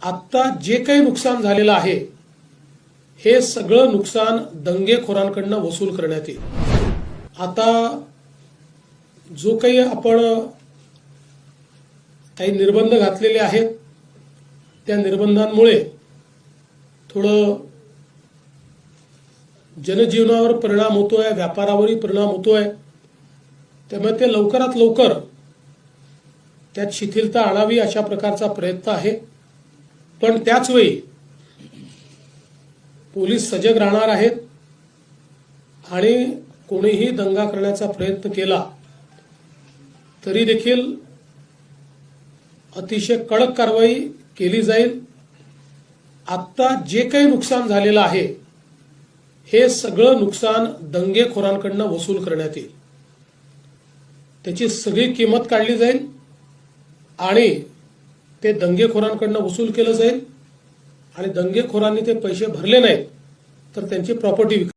आता जे काही नुकसान झालेलं आहे हे सगळं नुकसान दंगेखोरांकडनं वसूल करण्यात येईल। आता जो काही आपण काही निर्बंध घातलेले आहेत त्या निर्बंधांमुळे थोडं जनजीवनावर परिणाम होतोय, व्यापारावरही परिणाम होतोय। त्यामुळे ते लवकरात लवकर त्यात शिथिलता आणावी अशा प्रकारचा प्रयत्न आहे। पण त्याच वेळी पोलीस सजग राहणार आहेत आणि कोणीही दंगा करण्याचा प्रयत्न केला तरी देखील अतिशय कडक कारवाई केली जाईल। आता जे काही नुकसान झालेलं आहे हे सगळं नुकसान दंगेखोरांकडनं वसूल करण्यात येईल। त्याची सगळी किंमत काढली जाईल आणि ते दंगेखोरांकडनं वसूल केलं जाईल आणि दंगेखोरांनी ते पैसे भरले नाहीत तर त्यांची प्रॉपर्टी